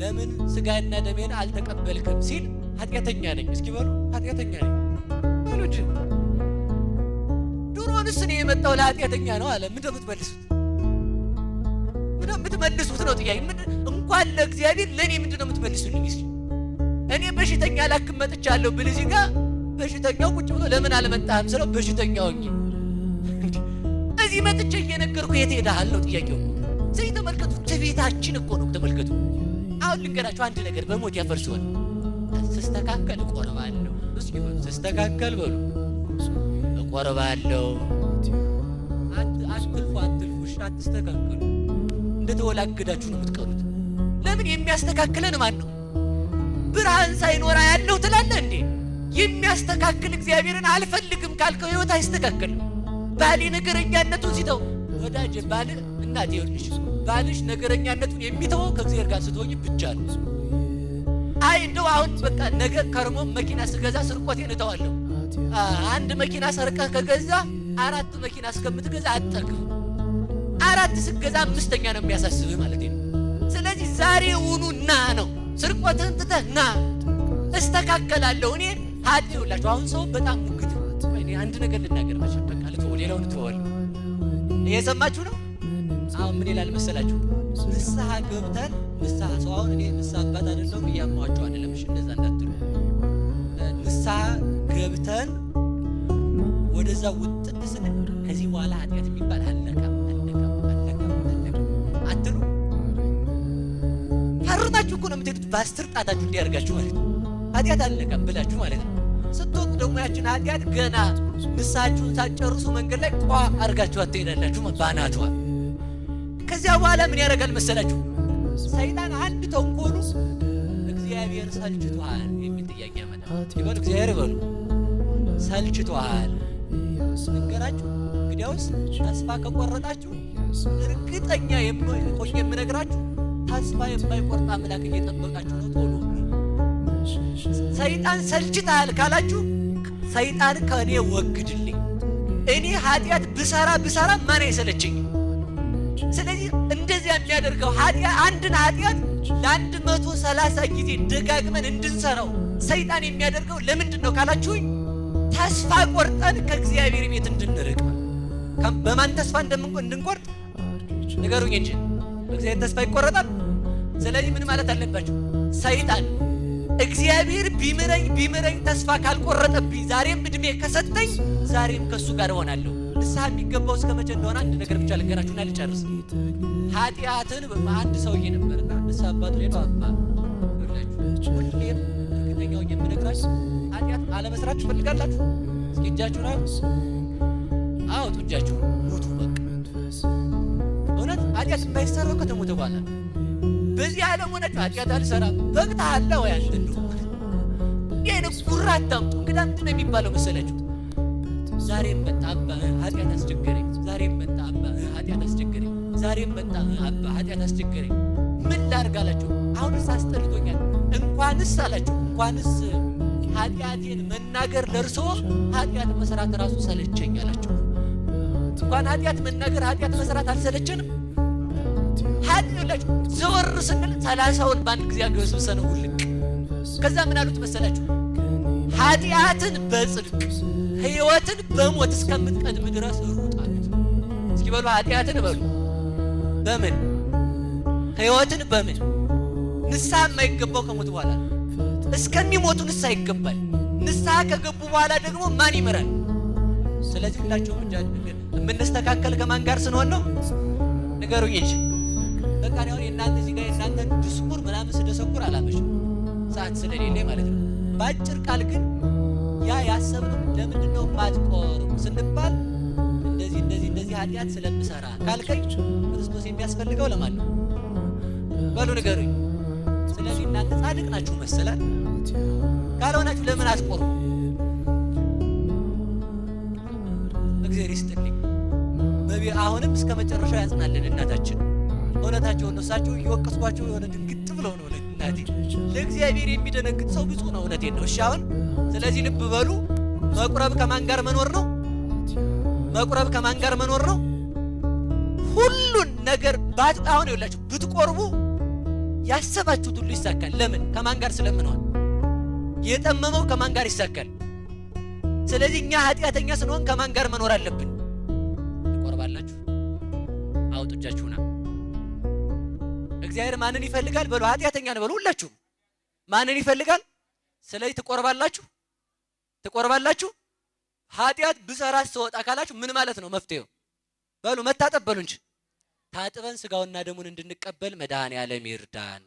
ለምን ስጋና ደሜን አልተቀበልክም ሲል ኃጢአተኛ ነኝ እስኪ በሉ ኃጢአተኛ ነኝ በሉት። ድሮንስ እኔ የመጣው ለኃጢአተኛ ነው አለ። ምንድን ነው የምትመልሱት ነው ጥያቄ። እንኳን ለእግዚአብሔር ለእኔ ምንድን ነው የምትመልሱልኝ? እስኪ እኔ በሽተኛ ላክም መጥቻለሁ ብል እዚህ ጋር በሽተኛው ቁጭ ብሎ ለምን አልመጣህም ስለው በሽተኛው ሆኜ እዚህ መጥቼ እየነገርኩ የት ሄደሃል ነው ጥያቄው። ስለዚህ ተመልከቱ፣ ትዕቢታችን እኮ ነው። ተመልከቱ። አሁን ልንገራችሁ አንድ ነገር በሞት ያፈርሰዋል። ስስተካከል እቆርባለሁ። እስኪ በሉ ስስተካከል በሉ እቆርባለሁ። አትልፉ አትስተካከሉ። እንደተወላገዳችሁ ነው የምትቀሩት። ለምን? የሚያስተካክለን ማን ነው? ብርሃን ሳይኖራ ያለው ትላለህ እንዴ? የሚያስተካክል እግዚአብሔርን አልፈልግም ካልከው ህይወት አይስተካከልም። ባሌ ነገረኛነቱን ሲተው ወዳጅ ባል እናት ይወልሽ ባልሽ ነገረኛነቱን የሚተው ከእግዚአብሔር ጋር ስትሆኝ ብቻ ነው። አይ እንደው አሁን በቃ ነገ ከርሞ መኪና ስገዛ ስርቆቴን እተዋለሁ። አንድ መኪና ሰርቀህ ከገዛ 4 መኪና እስከምትገዛ አጠግብ። 4 ስገዛ 5ኛ ነው የሚያሳስብህ ማለት ነው። ስለዚህ ዛሬ ውኑ ና ነው ስርቆትህን ትተህ ና እስተካከላለሁ። እኔ ይኸውላችሁ አሁን ሰው በጣም ሙግት ነው። እኔ አንድ ነገር ልናገር መቼም በቃ ልተወው ሌላውን ትተዋለሁ። እየሰማችሁ ነው? አሁን ምን ይላል መሰላችሁ? ንስሐ ገብተን ንስሐ ሰው አሁን እኔ ንስሐ አባት አይደለሁም እያማዋቸው አይደለም። እሺ እንደዛ እንዳትሉ። ንስሐ ገብተን ወደዛ ውጥን ስንል ከዚህ በኋላ ኃጢአት የሚባል አለቀም አትሉ። ፈርማችሁ እኮ ነው የምትሄዱት በ10 ጣታችሁ እንዲያርጋችሁ ማለት ነው። ኃጢአት አለቀም ብላችሁ ማለት ነው። ስትወጡ ደግሞ ያችን ኃጢአት ገና ንስሐችሁን ሳትጨርሱ መንገድ ላይ ቋ አርጋችሁ ትሄዳላችሁ ባናቷ። ከዚያ በኋላ ምን ያደርጋል መሰላችሁ? ሰይጣን አንድ ተንኮሉ እግዚአብሔር ሰልችቷል የሚል ጥያቄ ያመጣል። ይበሉ እግዚአብሔር ይበሉ ሰልችቷል ነገራችሁ። እንግዲያውስ ተስፋ ከቆረጣችሁ እርግጠኛ የምነግራችሁ ተስፋ የማይቆርጥ አምላክ እየጠበቃችሁ ነው። ቶሎ ሰይጣን ሰልችታል ካላችሁ ሰይጣን ከእኔ ወግድልኝ። እኔ ኃጢአት ብሰራ ማን አይሰለችኝ? ስለዚህ እንደዚያ የሚያደርገው አንድን ኃጢአት ለ130 ጊዜ ደጋግመን እንድንሰራው ሰይጣን የሚያደርገው ለምንድን ነው ካላችሁኝ፣ ተስፋ ቆርጠን ከእግዚአብሔር ቤት እንድንርቅ። በማን ተስፋ እንድንቆርጥ ንገሩኝ እንጂ በእግዚአብሔር ተስፋ ይቆረጣል። ስለዚህ ምን ማለት አለባችሁ? ሰይጣን እግዚአብሔር ቢምረኝ ተስፋ ካልቆረጠብኝ ዛሬም እድሜ ከሰጠኝ ዛሬም ከሱ ጋር እሆናለሁ። ንስሐ የሚገባው እስከ መቼ እንደሆነ አንድ ነገር ብቻ ልንገራችሁና ልጨርስ። ኃጢአትን አንድ ሰውዬ ነበርና ንስሐ አባቱ ሄዶ አባ ሁሌም እርግጠኛው የምነግራችሁ ኃጢአት አለመስራት ትፈልጋላችሁ? እስኪ እጃችሁን አውጡ፣ እጃችሁን ሙቱ። በቃ እውነት ኃጢአት የማይሰራው ከተሞተ በኋላ በዚህ ዓለም ሆነች ኃጢአት አልሰራም በቅተሃል ወይ አንተ እንደው ይሄን ጉራ አታምጡ። እንግዳ ምንድን ነው የሚባለው መሰላችሁ? ዛሬም መጣ አባ ኃጢአት አስቸገረኝ፣ ዛሬም መጣ አባ ኃጢአት አስቸገረኝ፣ ዛሬም መጣ አባ ኃጢአት አስቸገረኝ። ምን ላድርግ አላቸው። አሁንስ አስጠልቶኛል። እንኳንስ አላቸው እንኳንስ ኃጢአቴን መናገር ለርሶ ኃጢአት መስራት ራሱ ሰለቸኝ አላቸው። እንኳን ኃጢአት መናገር ኃጢአት መስራት አልሰለቸንም? ኃጢአት ዘወር ስንል 30ውን በአንድ ጊዜ አገበስብሰን ሁልቅ። ከዛ ምን አሉት መሰላችሁ? ኃጢአትን በጽድቅ ሕይወትን በሞት እስከምትቀድም ድረስ ሩጥ አሉት። እስኪ በሉ ኃጢአትን በሉ በምን ሕይወትን በምን ንስሐ የማይገባው ከሞት በኋላ እስከሚሞቱ ንስሐ ይገባል። ንስሐ ከገቡ በኋላ ደግሞ ማን ይመራል? ስለዚህ ሁላችሁም የምንስተካከል ከማን ጋር ስንሆን ነው? ንገሩኝ እንጂ በቃ ነው የእናንተ እዚህ ጋር የእናንተን ድስኩር ምናምን ስደሰኩር አላመሽም ሰዓት ስለሌለ ማለት ነው። በአጭር ቃል ግን ያ ያሰብነው ለምንድነው ማትቆሩ ስንባል እንደዚህ ኃጢአት ስለምሰራ ካልከኝ ክርስቶስ የሚያስፈልገው ለማን ነው? በሉ ንገሩኝ። ስለዚህ እናንተ ጻድቅ ናችሁ መሰላል። ካልሆናችሁ ለምን አትቆሩ? እግዚአብሔር ይስጥልኝ። አሁንም እስከ መጨረሻው ያጽናልን እናታችን። እውነታቸውን ነው። እሳቸው እየወቀስኳቸው የሆነ ድንግጥ ብለው ነው እናቴ። ለእግዚአብሔር የሚደነግጥ ሰው ብፁዕ ነው። እውነቴን ነው። እሺ አሁን ስለዚህ ልብ በሉ። መቁረብ ከማን ጋር መኖር ነው? መቁረብ ከማን ጋር መኖር ነው? ሁሉን ነገር አሁን ይኸውላችሁ ብትቆርቡ ያሰባችሁት ሁሉ ይሳካል። ለምን? ከማን ጋር ስለምንሆን። የጠመመው ከማን ጋር ይሳካል? ስለዚህ እኛ ኃጢአተኛ ስንሆን ከማን ጋር መኖር አለብን? ትቆርባላችሁ? አውጡ እጃችሁና እግዚአብሔር ማንን ይፈልጋል? በሉ ኃጢአተኛ ነው በሉ ሁላችሁም። ማንን ይፈልጋል? ስለዚህ ትቆርባላችሁ? ትቆርባላችሁ? ኃጢአት ብሰራ ስወጣ ካላችሁ ምን ማለት ነው መፍትሄው? በሉ መታጠብ በሉ እንጂ ታጥበን ስጋውና ደሙን እንድንቀበል መድኃኔዓለም ይርዳን።